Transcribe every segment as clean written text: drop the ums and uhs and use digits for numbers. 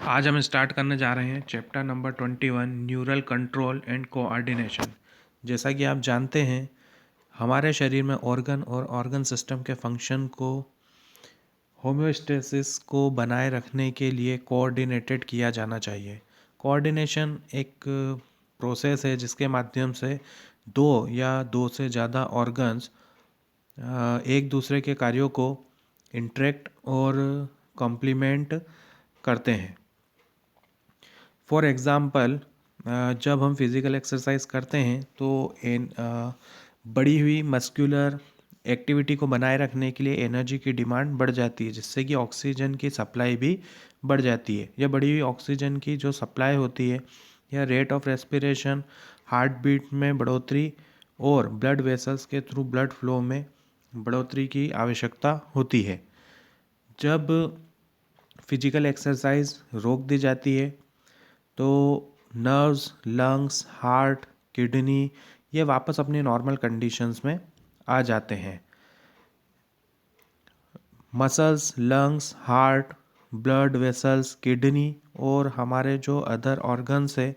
आज हम स्टार्ट करने जा रहे हैं chapter number 21 neural control and coordination. जैसा कि आप जानते हैं, हमारे शरीर में ऑर्गन और ऑर्गन सिस्टम के फंक्शन को होम्योस्टेसिस को बनाए रखने के लिए कोऑर्डिनेटेड किया जाना चाहिए। कोऑर्डिनेशन एक प्रोसेस है जिसके माध्यम से दो या दो से ज़्यादा ऑर्गन्स एक दूसरे के कार्यों को इंटरेक्ट और कॉम्प्लीमेंट करते हैं। फॉर एग्ज़ाम्पल, जब हम फिज़िकल एक्सरसाइज करते हैं तो बढ़ी हुई मस्कुलर एक्टिविटी को बनाए रखने के लिए एनर्जी की डिमांड बढ़ जाती है, जिससे कि ऑक्सीजन की सप्लाई भी बढ़ जाती है। यह बढ़ी हुई ऑक्सीजन की जो सप्लाई होती है या rate of respiration, heart beat में बढ़ोतरी और ब्लड वेसल्स के थ्रू ब्लड फ्लो में बढ़ोतरी की आवश्यकता होती है। जब फिजिकल एक्सरसाइज रोक दी जाती है तो नर्व्स, लंग्स, हार्ट, किडनी ये वापस अपनी नॉर्मल कंडीशंस में आ जाते हैं। Muscles, lungs, heart, blood vessels, kidney और हमारे जो अदर ऑर्गन्स है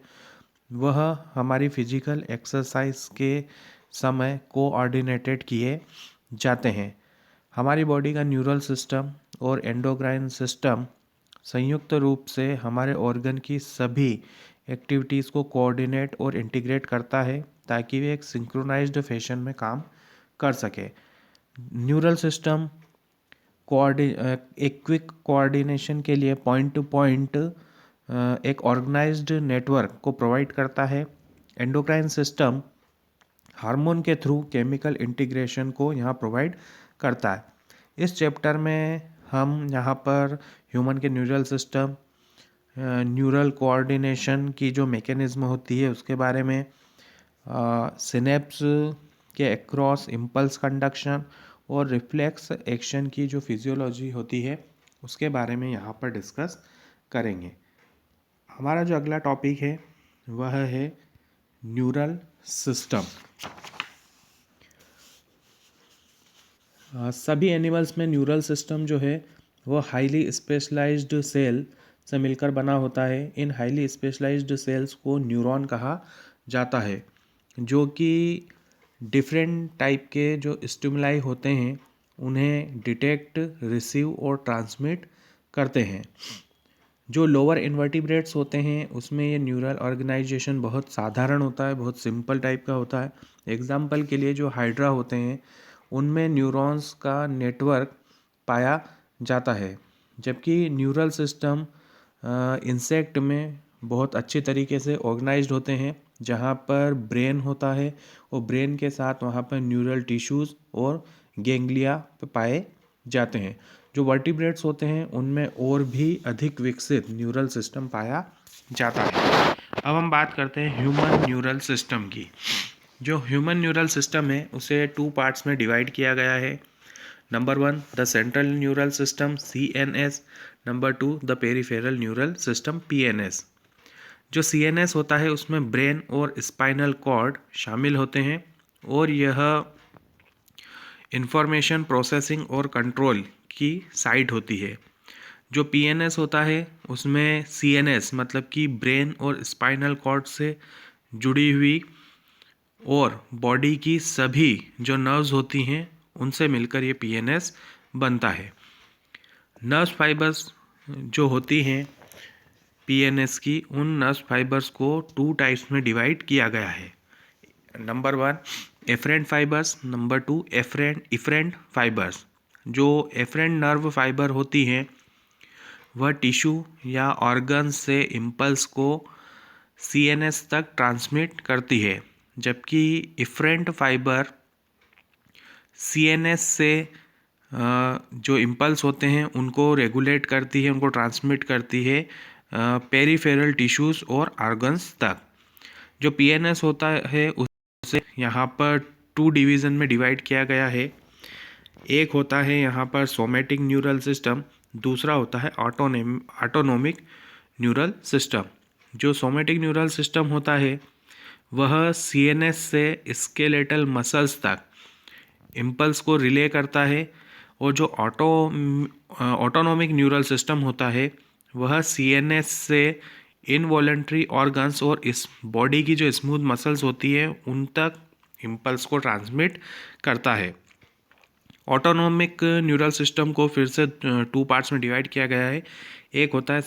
वह हमारी फिजिकल एक्सरसाइज के समय कोऑर्डिनेटेड किए जाते हैं। हमारी बॉडी का न्यूरल सिस्टम और एंडोक्राइन सिस्टम संयुक्त रूप से हमारे ऑर्गन की सभी एक्टिविटीज़ को कोऑर्डिनेट और इंटीग्रेट करता है ताकि वे एक सिंक्रोनाइज्ड फैशन में काम कर सके। न्यूरल सिस्टम एक क्विक कोऑर्डिनेशन के लिए पॉइंट टू पॉइंट एक ऑर्गेनाइज्ड नेटवर्क को प्रोवाइड करता है। एंडोक्राइन सिस्टम हार्मोन के थ्रू केमिकल इंटीग्रेशन को यहाँ प्रोवाइड करता है। इस चैप्टर में हम यहाँ पर ह्यूमन के न्यूरल सिस्टम, न्यूरल कोऑर्डिनेशन की जो मैकेनिज्म होती है उसके बारे में, सिनेप्स के अक्रॉस इम्पल्स कंडक्शन और रिफ्लेक्स एक्शन की जो फिजियोलॉजी होती है उसके बारे में यहाँ पर डिस्कस करेंगे। हमारा जो अगला टॉपिक है वह है न्यूरल सिस्टम। सभी एनिमल्स में न्यूरल सिस्टम जो है वो हाईली स्पेशलाइज्ड सेल से मिलकर बना होता है। इन हाईली स्पेशलाइज्ड सेल्स को न्यूरॉन कहा जाता है, जो कि डिफरेंट टाइप के जो स्टिमुलाई होते हैं उन्हें डिटेक्ट, रिसीव और ट्रांसमिट करते हैं। जो लोअर इन्वर्टिब्रेट्स होते हैं उसमें ये न्यूरल ऑर्गेनाइजेशन बहुत साधारण होता है, बहुत सिंपल टाइप का होता है। एग्जाम्पल के लिए जो हाइड्रा होते हैं उनमें न्यूरॉन्स का नेटवर्क पाया जाता है, जबकि न्यूरल सिस्टम इंसेक्ट में बहुत अच्छे तरीके से ऑर्गेनाइज्ड होते हैं, जहाँ पर ब्रेन होता है और ब्रेन के साथ वहाँ पर न्यूरल टिश्यूज़ और गैंग्लिया पाए जाते हैं। जो वर्टिब्रेट्स होते हैं उनमें और भी अधिक विकसित न्यूरल सिस्टम पाया जाता है। अब हम बात करते हैं ह्यूमन न्यूरल सिस्टम की। जो ह्यूमन न्यूरल सिस्टम है उसे 2 पार्ट्स में डिवाइड किया गया है। Number 1 the central neural system CNS, number 2 the peripheral neural system PNS। जो CNS होता है उसमें ब्रेन और स्पाइनल कॉर्ड शामिल होते हैं और यह इंफॉर्मेशन प्रोसेसिंग और कंट्रोल की साइट होती है। जो PNS होता है उसमें CNS मतलब कि ब्रेन और स्पाइनल कॉर्ड से जुड़ी हुई और बॉडी की सभी जो नर्व्स होती हैं उनसे मिलकर ये PNS बनता है। नर्व फाइबर्स जो होती हैं PNS की, उन नर्व फाइबर्स को 2 टाइप्स में डिवाइड किया गया है। Number 1 afferent fibres, number 2 efferent fibres. जो एफरेंट नर्व फाइबर होती हैं वह टिश्यू या ऑर्गन से इम्पल्स को CNS तक ट्रांसमिट करती है, जबकि इफरेंट फाइबर CNS से जो इम्पल्स होते हैं उनको रेगुलेट करती है, उनको ट्रांसमिट करती है पेरिफेरल टिश्यूज़ और ऑर्गन्स तक। जो PNS होता है उसे यहाँ पर 2 डिवीज़न में डिवाइड किया गया है। एक होता है यहाँ पर सोमेटिक न्यूरल सिस्टम, दूसरा होता है ऑटोनोमिक न्यूरल सिस्टम। जो सोमेटिक न्यूरल सिस्टम होता है वह CNS से स्केलेटल मसल्स तक इम्पल्स को रिले करता है और जो ऑटोनोमिक न्यूरल सिस्टम होता है वह CNS से इनवॉलेंट्री ऑर्गन्स और इस बॉडी की जो स्मूथ मसल्स होती है उन तक इम्पल्स को ट्रांसमिट करता है। ऑटोनोमिक न्यूरल सिस्टम को फिर से 2 पार्ट्स में डिवाइड किया गया है। एक होता है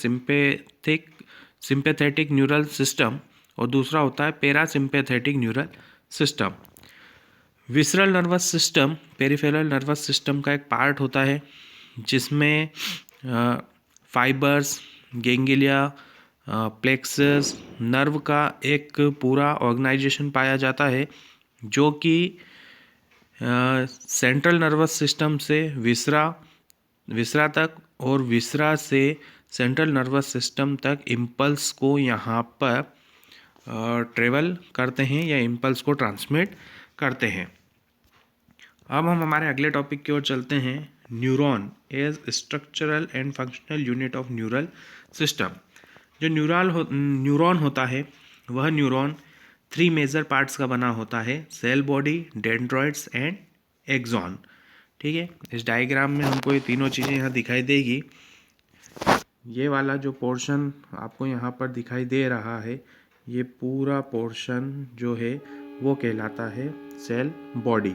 सिंपैथेटिक न्यूरल सिस्टम और दूसरा होता है parasympathetic neural system. Visceral nervous system peripheral nervous system का एक पार्ट होता है जिसमें फाइबर्स, गेंगिलिया, प्लेक्सस, नर्व का एक पूरा ऑर्गेनाइजेशन पाया जाता है जो कि सेंट्रल नर्वस सिस्टम से विसरा तक और विसरा से सेंट्रल नर्वस सिस्टम तक इम्पल्स को यहाँ पर ट्रेवल करते हैं या इम्पल्स को ट्रांसमिट करते हैं। अब हम हमारे अगले टॉपिक की ओर चलते हैं, neuron as structural and functional unit of neural system. जो न्यूरॉन होता है वह न्यूरॉन 3 मेजर पार्ट्स का बना होता है, cell body, dendroids and axon. ठीक है, इस डायग्राम में हमको ये तीनों चीज़ें यहाँ दिखाई देगी। ये वाला जो पोर्शन आपको यहाँ पर दिखाई दे रहा है, ये पूरा पोर्शन जो है वो कहलाता है सेल बॉडी।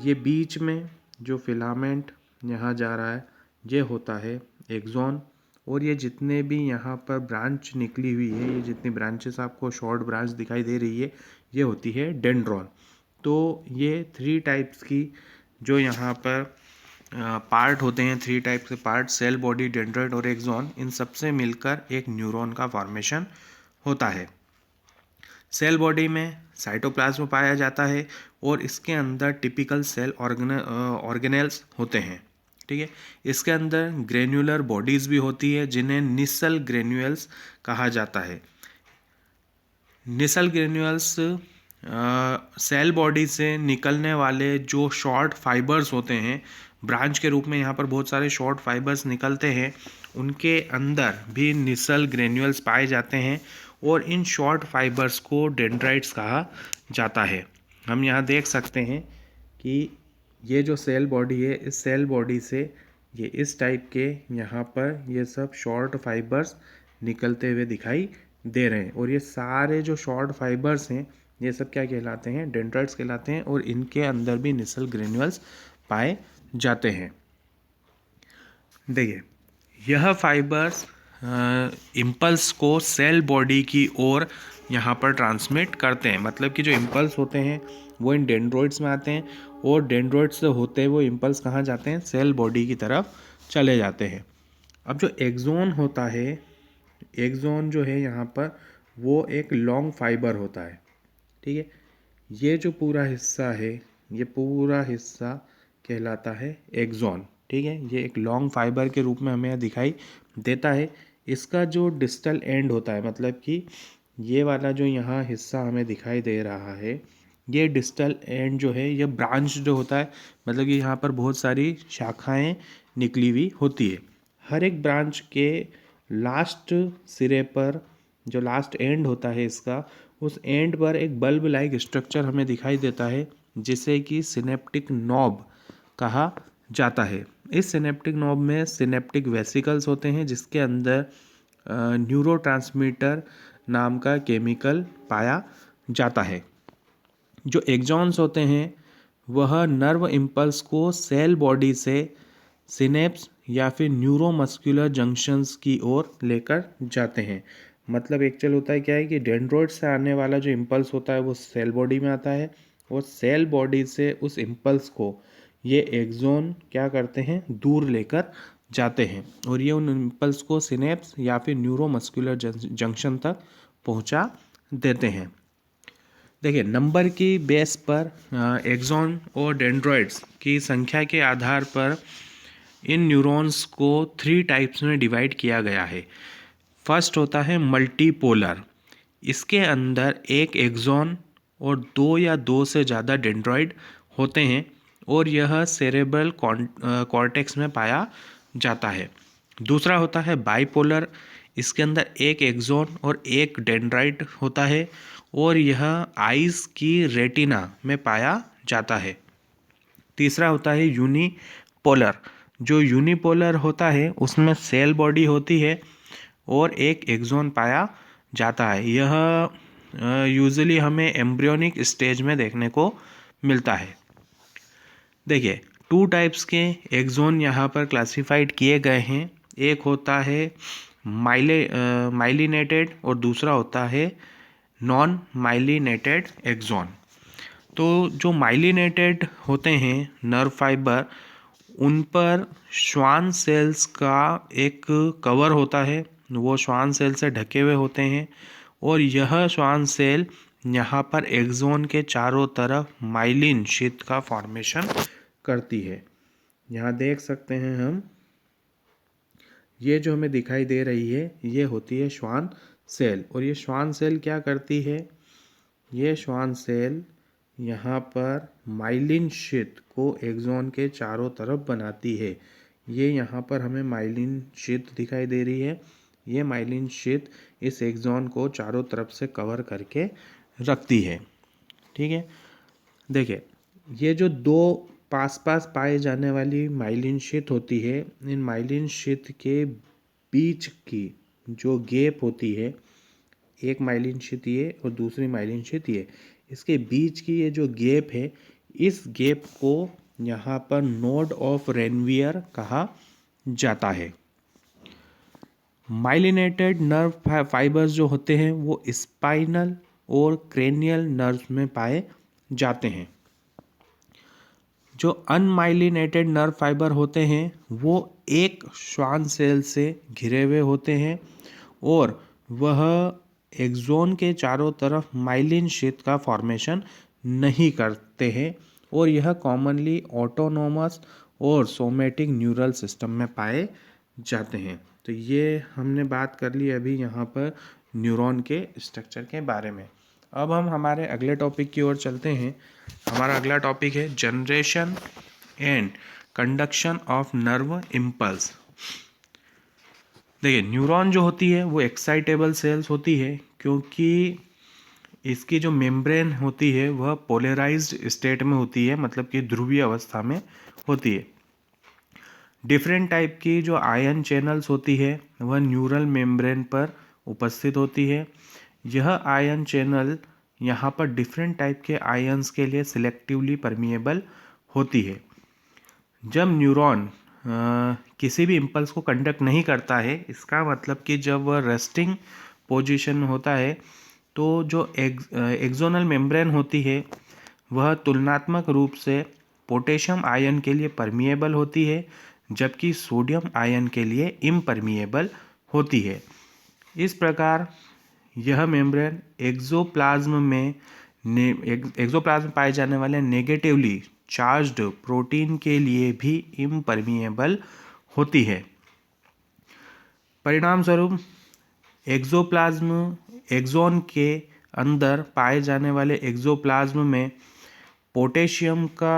ये बीच में जो फिलामेंट यहाँ जा रहा है ये होता है एक्सॉन, और ये जितने भी यहाँ पर ब्रांच निकली हुई है, ये जितनी ब्रांचेस आपको शॉर्ट ब्रांच दिखाई दे रही है, ये होती है डेंड्रॉन। तो ये 3 टाइप्स की जो यहाँ पर पार्ट होते हैं, 3 टाइप के पार्ट, सेल बॉडी, डेंड्रॉइड और एक्सॉन, इन सबसे मिलकर एक न्यूरॉन का फॉर्मेशन होता है। सेल बॉडी में साइटोप्लाज्म पाया जाता है और इसके अंदर टिपिकल सेल ऑर्गेनेल्स होते हैं। ठीक है, इसके अंदर ग्रेन्युलर बॉडीज़ भी होती है जिन्हें निसल ग्रेन्यूल्स कहा जाता है। निसल ग्रेन्यूल्स सेल बॉडी से निकलने वाले जो शॉर्ट फाइबर्स होते हैं, ब्रांच के रूप में यहाँ पर बहुत सारे शॉर्ट फाइबर्स निकलते हैं, उनके अंदर भी निसल ग्रेन्यूल्स पाए जाते हैं और इन शॉर्ट फाइबर्स को डेंड्राइट्स कहा जाता है। हम यहाँ देख सकते हैं कि ये जो सेल बॉडी है, इस सेल बॉडी से ये इस टाइप के यहाँ पर ये सब शॉर्ट फाइबर्स निकलते हुए दिखाई दे रहे हैं, और ये सारे जो शॉर्ट फाइबर्स हैं ये सब क्या कहलाते हैं, डेंड्राइट्स कहलाते हैं, और इनके अंदर भी निसल ग्रेन्यूल्स पाए जाते हैं। देखिए, यह फाइबर्स इम्पल्स को सेल बॉडी की ओर यहाँ पर ट्रांसमिट करते हैं। मतलब कि जो इम्पल्स होते हैं वो इन डेंड्रॉइड्स में आते हैं और डेंड्रॉइड्स से होते हैं वो इम्पल्स कहाँ जाते हैं, सेल बॉडी की तरफ चले जाते हैं। अब जो एक्सॉन होता है, एक्सॉन जो है यहाँ पर वो एक लॉन्ग फाइबर होता है। ठीक है, ये जो पूरा हिस्सा है, ये पूरा हिस्सा कहलाता है एक्सॉन। ठीक है, ये एक लॉन्ग फाइबर के रूप में हमें दिखाई देता है। इसका जो डिस्टल एंड होता है, मतलब कि ये वाला जो यहाँ हिस्सा हमें दिखाई दे रहा है, ये डिस्टल एंड जो है, ये ब्रांच जो होता है, मतलब कि यहाँ पर बहुत सारी शाखाएं निकली हुई होती है। हर एक ब्रांच के लास्ट सिरे पर जो लास्ट एंड होता है इसका, उस एंड पर एक बल्ब लाइक स्ट्रक्चर हमें दिखाई देता है जिसे कि सिनेप्टिक नॉब कहा जाता है। इस सिनेप्टिक नॉब में सिनेप्टिक वेसिकल्स होते हैं जिसके अंदर न्यूरोट्रांसमीटर नाम का केमिकल पाया जाता है। जो एक्सॉन्स होते हैं वह नर्व इम्पल्स को सेल बॉडी से सिनेप्स या फिर न्यूरोमस्कुलर जंक्शंस की ओर लेकर जाते हैं। मतलब एक्चुअल होता है क्या है कि डेंड्रॉइड से आने वाला जो इम्पल्स होता है वो सेल बॉडी में आता है, और सेल बॉडी से उस इम्पल्स को ये एक्सॉन क्या करते हैं, दूर लेकर जाते हैं, और ये उन इम्पल्स को सिनेप्स या फिर न्यूरोमस्कुलर जंक्शन तक पहुंचा देते हैं। देखिए, नंबर की बेस पर एक्सॉन और डेंड्रॉइड्स की संख्या के आधार पर इन न्यूरॉन्स को 3 टाइप्स में डिवाइड किया गया है। फर्स्ट होता है मल्टीपोलर, इसके अंदर एक एक्सॉन और 2 या 2 से ज़्यादा डेंड्रॉइड होते हैं और यह सेरेब्रल कॉर्टेक्स में पाया जाता है। दूसरा होता है बाइपोलर, इसके अंदर एक एक्सॉन और एक डेंड्राइट होता है और यह आइज़ की रेटिना में पाया जाता है। तीसरा होता है यूनिपोलर, जो यूनिपोलर होता है उसमें सेल बॉडी होती है और एक एक्सोन पाया जाता है। यह यूजुअली हमें एम्ब्रियोनिक स्टेज में देखने को मिलता है। देखिए, 2 टाइप्स के एक्सोन यहाँ पर क्लासिफाइड किए गए हैं। एक होता है माइलिनेटेड और दूसरा होता है नॉन माइलिनेटेड एक्सोन। तो जो माइलिनेटेड होते हैं नर्व फाइबर, उन पर श्वान सेल्स का एक कवर होता है, वो श्वान सेल से ढके हुए होते हैं और यह श्वान सेल यहाँ पर एक्सोन के चारों तरफ माइलिन शीथ का फॉर्मेशन करती है। यहाँ देख सकते हैं हम, ये जो हमें दिखाई दे रही है ये होती है श्वान सेल। और ये श्वान सेल क्या करती है, ये श्वान सेल यहाँ पर माइलिन शीथ को एक्सोन के चारों तरफ बनाती है। ये यहाँ पर हमें माइलिन शीथ दिखाई दे रही है। ये माइलिन शीथ इस एक्सोन को चारों तरफ से कवर करके रखती है। ठीक है, देखिए, ये जो दो पास पास पाए जाने वाली माइलिन शीथ होती है, इन माइलिन शीथ के बीच की जो गैप होती है, एक माइलिन शीथ ये और दूसरी माइलिन शीथ ये, इसके बीच की ये जो गैप है, इस गैप को यहाँ पर नोड ऑफ रेनवियर कहा जाता है। माइलिनेटेड नर्व फाइबर्स जो होते हैं वो स्पाइनल और क्रेनियल नर्व्स में पाए जाते हैं। जो अनमाइलिनेटेड नर्व फाइबर होते हैं वो एक श्वान सेल से घिरे हुए होते हैं और वह एक्सोन के चारों तरफ माइलिन शीथ का फॉर्मेशन नहीं करते हैं और यह कॉमनली ऑटोनोमस और सोमेटिक न्यूरल सिस्टम में पाए जाते हैं। तो ये हमने बात कर ली अभी यहाँ पर न्यूरॉन के स्ट्रक्चर के बारे में। अब हम हमारे अगले टॉपिक की ओर चलते हैं। हमारा अगला टॉपिक है generation and conduction of nerve impulse. देखिए, न्यूरॉन जो होती है वो एक्साइटेबल सेल्स होती है क्योंकि इसकी जो मेम्ब्रेन होती है वह पोलराइज्ड स्टेट में होती है, मतलब कि ध्रुवीय अवस्था में होती है। डिफरेंट टाइप की जो आयन चैनल्स होती है वह न्यूरल मेम्ब्रेन पर उपस्थित होती है। यह आयन चैनल यहाँ पर डिफरेंट टाइप के आयन्स के लिए सिलेक्टिवली परमिएबल होती है। जब न्यूरॉन किसी भी इम्पल्स को कंडक्ट नहीं करता है, इसका मतलब कि जब वह रेस्टिंग पोजीशन में होता है तो जो एक्सोनल मेम्ब्रेन होती है वह तुलनात्मक रूप से पोटेशियम आयन के लिए परमिएबल होती है, जबकि सोडियम आयन के लिए इम्परमिएबल होती है। इस प्रकार यह मेम्ब्रेन एक्सोप्लाज्म में पाए जाने वाले नेगेटिवली चार्ज्ड प्रोटीन के लिए भी इम्परमिएबल होती है। परिणाम स्वरूप एक्सोन के अंदर पाए जाने वाले एक्सोप्लाज्म में पोटेशियम का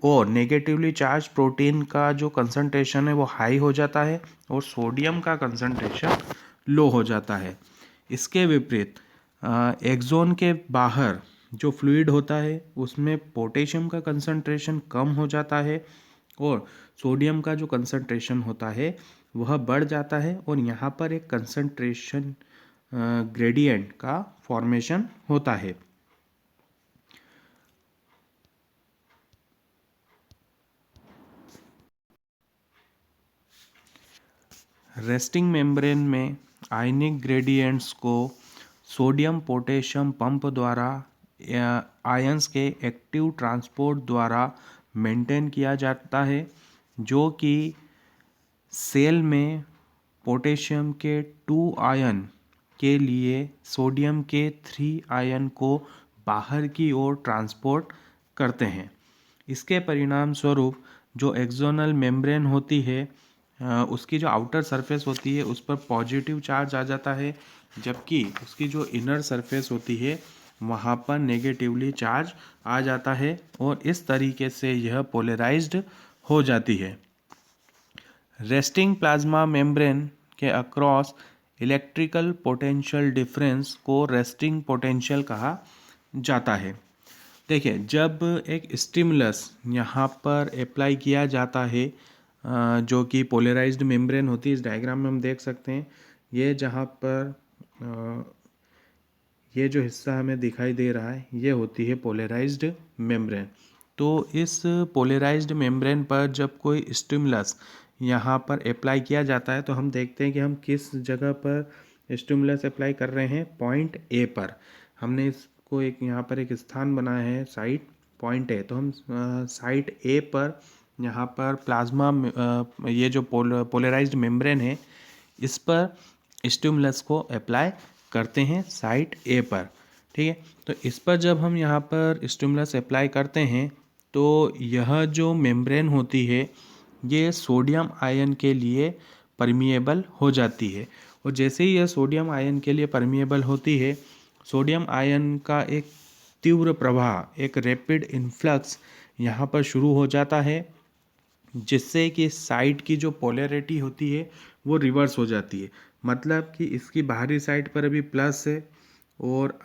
और नेगेटिवली चार्ज प्रोटीन का जो कंसंट्रेशन है वो हाई हो जाता है और सोडियम का कंसंट्रेशन लो हो जाता है। इसके विपरीत एक्सोन के बाहर जो फ्लूइड होता है उसमें पोटेशियम का कंसंट्रेशन कम हो जाता है और सोडियम का जो कंसंट्रेशन होता है वह बढ़ जाता है और यहाँ पर एक कंसंट्रेशन ग्रेडियंट का फॉर्मेशन होता है। रेस्टिंग मेम्ब्रेन में आयनिक ग्रेडियंट्स को सोडियम पोटेशियम पंप द्वारा आयंस के एक्टिव ट्रांसपोर्ट द्वारा मेंटेन किया जाता है, जो कि सेल में पोटेशियम के 2 आयन के लिए सोडियम के 3 आयन को बाहर की ओर ट्रांसपोर्ट करते हैं। इसके परिणाम स्वरूप जो एक्सोनल मेम्ब्रेन होती है उसकी जो आउटर सरफेस होती है उस पर पॉजिटिव चार्ज आ जाता है, जबकि उसकी जो इनर सरफेस होती है वहाँ पर नेगेटिवली चार्ज आ जाता है और इस तरीके से यह पोलराइज्ड हो जाती है। रेस्टिंग प्लाज्मा मेम्ब्रेन के अक्रॉस इलेक्ट्रिकल पोटेंशियल डिफरेंस को रेस्टिंग पोटेंशियल कहा जाता है। देखिए, जब एक स्टिमुलस यहाँ पर अप्लाई किया जाता है जो कि पोलराइज्ड मेम्ब्रेन होती है। इस डायग्राम में हम देख सकते हैं ये जहाँ पर ये जो हिस्सा हमें दिखाई दे रहा है ये होती है पोलराइज्ड मेम्ब्रेन। तो इस पोलराइज्ड मेम्ब्रेन पर जब कोई स्टिमुलस यहाँ पर अप्लाई किया जाता है तो हम देखते हैं कि हम किस जगह पर स्टिमुलस अप्लाई कर रहे हैं, पॉइंट ए पर। हमने इसको एक यहाँ पर एक स्थान बनाया है साइट पॉइंट ए, तो हम साइट ए पर यहाँ पर प्लाज्मा ये जो पोलराइज्ड मेम्ब्रेन है इस पर स्टिमुलस को अप्लाई करते हैं साइट ए पर। ठीक है, तो इस पर जब हम यहाँ पर स्टिमुलस अप्लाई करते हैं तो यह जो मेम्ब्रेन होती है ये सोडियम आयन के लिए परमिएबल हो जाती है। और जैसे ही यह सोडियम आयन के लिए परमिएबल होती है, सोडियम आयन का एक तीव्र प्रवाह, एक रैपिड इन्फ्लक्स यहाँ पर शुरू हो जाता है, जिससे कि साइड की जो पोलैरिटी होती है वो रिवर्स हो जाती है। मतलब कि इसकी बाहरी साइड पर अभी प्लस है और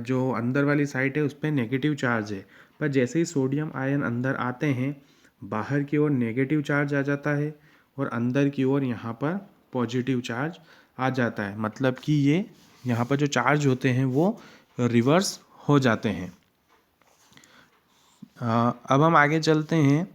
जो अंदर वाली साइड है उस पर नेगेटिव चार्ज है। पर जैसे ही सोडियम आयन अंदर आते हैं बाहर की ओर नेगेटिव चार्ज आ जाता है और अंदर की ओर यहाँ पर पॉजिटिव चार्ज आ जाता है। मतलब कि ये यहाँ पर जो चार्ज होते हैं वो रिवर्स हो जाते हैं। अब हम आगे चलते हैं।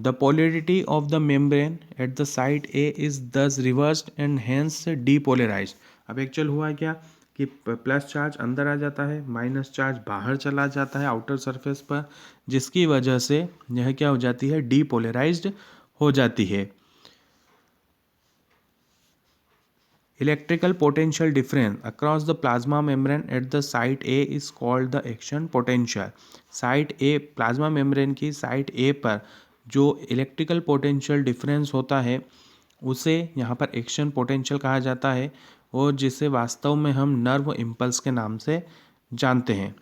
The polarity of the membrane at the site A is thus reversed and hence depolarized। अब एक्चुअल हुआ क्या कि प्लस चार्ज अंदर आ जाता है, माइनस चार्ज बाहर चला जाता है आउटर सरफेस पर, जिसकी वजह से यह क्या हो जाती है, डीपोलराइज्ड हो जाती है। Electrical potential difference across the plasma membrane at the site A is called the action potential। Site A, plasma membrane की साइट ए पर जो इलेक्ट्रिकल पोटेंशियल डिफरेंस होता है उसे यहाँ पर एक्शन पोटेंशियल कहा जाता है और जिसे वास्तव में हम नर्व इम्पल्स के नाम से जानते हैं।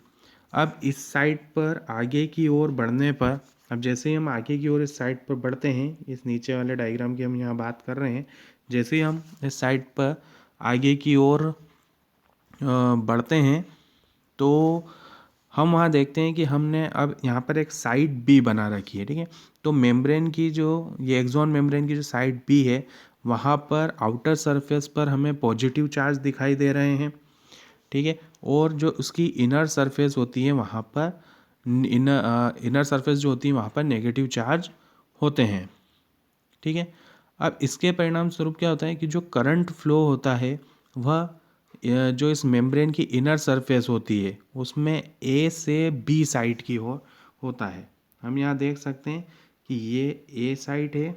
अब इस साइट पर आगे की ओर बढ़ने पर, अब जैसे ही हम आगे की ओर इस साइट पर बढ़ते हैं, इस नीचे वाले डायग्राम की हम यहाँ बात कर रहे हैं, जैसे ही हम इस साइट पर आगे की ओर बढ़ते हैं तो हम वहाँ देखते हैं कि हमने अब यहाँ पर एक साइट बी बना रखी है। ठीक है, तो मेम्ब्रेन की जो ये एक्सॉन मेम्ब्रेन की जो साइट बी है वहाँ पर आउटर सरफेस पर हमें पॉजिटिव चार्ज दिखाई दे रहे हैं। ठीक है, और जो उसकी इनर सरफेस होती है वहाँ पर इनर सरफेस जो होती है वहाँ पर नेगेटिव चार्ज होते हैं। ठीक है, अब इसके परिणाम स्वरूप क्या होता है कि जो करंट फ्लो होता है वह जो इस मेम्ब्रेन की इनर सरफेस होती है उसमें ए से बी साइड की ओर होता है। हम यहाँ देख सकते हैं कि ये ए साइड है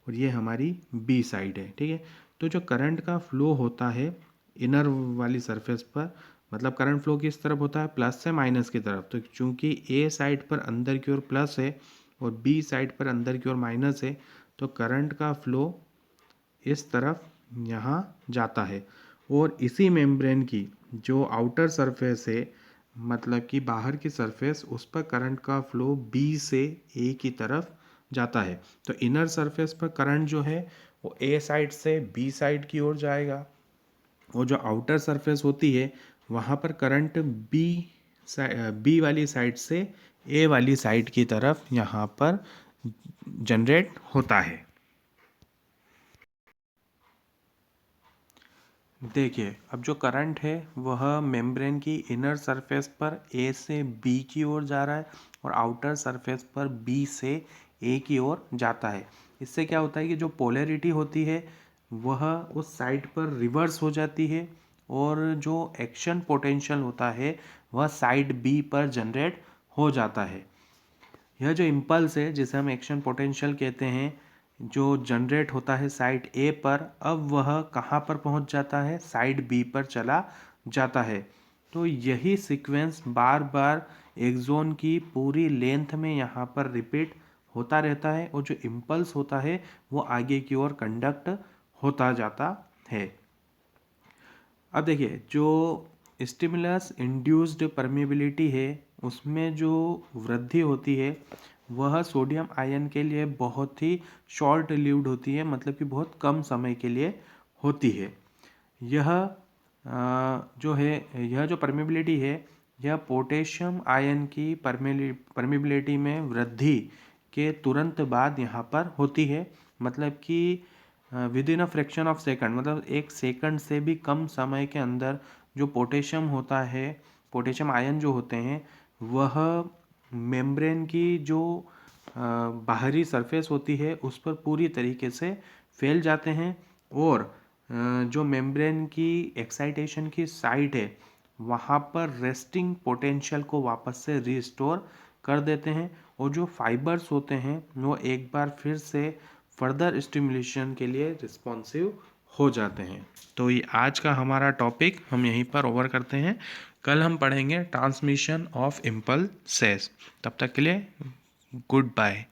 और ये हमारी बी साइड है। ठीक है, तो जो करंट का फ्लो होता है इनर वाली सरफेस पर, मतलब करंट फ्लो किस तरफ होता है, प्लस से माइनस की तरफ। तो चूंकि ए साइड पर अंदर की ओर प्लस है और बी साइड पर अंदर की ओर माइनस है, तो करंट का फ्लो इस तरफ यहाँ जाता है। और इसी मेम्ब्रेन की जो आउटर सरफेस है, मतलब कि बाहर की सरफेस, उस पर करंट का फ्लो बी से ए की तरफ जाता है। तो इनर सरफेस पर करंट जो है वो ए साइड से बी साइड की ओर जाएगा और जो आउटर सरफेस होती है वहाँ पर करंट बी वाली साइड से ए वाली साइड की तरफ यहाँ पर जनरेट होता है। देखिए, अब जो करंट है वह मेम्ब्रेन की इनर सरफेस पर ए से बी की ओर जा रहा है और आउटर सरफेस पर बी से ए की ओर जाता है। इससे क्या होता है कि जो पोलैरिटी होती है वह उस साइड पर रिवर्स हो जाती है और जो एक्शन पोटेंशियल होता है वह साइड बी पर जनरेट हो जाता है। यह जो इम्पल्स है जिसे हम एक्शन पोटेंशियल कहते हैं, जो जनरेट होता है साइड ए पर, अब वह कहाँ पर पहुँच जाता है, साइड बी पर चला जाता है। तो यही सीक्वेंस बार बार एक्सोन की पूरी लेंथ में यहाँ पर रिपीट होता रहता है और जो इम्पल्स होता है वो आगे की ओर कंडक्ट होता जाता है। अब देखिए, जो स्टिमुलस इंड्यूस्ड परमिबिलिटी है उसमें जो वृद्धि होती है वह सोडियम आयन के लिए बहुत ही शॉर्ट लिव्ड होती है, मतलब कि बहुत कम समय के लिए होती है। यह जो है, यह जो परमिबिलिटी है यह पोटेशियम आयन की परमिबिलिटी में वृद्धि के तुरंत बाद यहाँ पर होती है। मतलब कि with in a fraction of second, मतलब एक सेकंड से भी कम समय के अंदर जो पोटेशियम होता है, पोटेशियम आयन जो होते हैं, वह मेम्ब्रेन की जो बाहरी सरफेस होती है उस पर पूरी तरीके से फैल जाते हैं और जो मेम्ब्रेन की एक्साइटेशन की साइट है वहाँ पर रेस्टिंग पोटेंशियल को वापस से रिस्टोर कर देते हैं और जो फाइबर्स होते हैं वो एक बार फिर से फर्दर स्टिमुलेशन के लिए रिस्पॉन्सिव हो जाते हैं। तो ये आज का हमारा टॉपिक हम यहीं पर ओवर करते हैं। कल हम पढ़ेंगे ट्रांसमिशन ऑफ इम्पल्सेस। तब तक के लिए गुड बाय।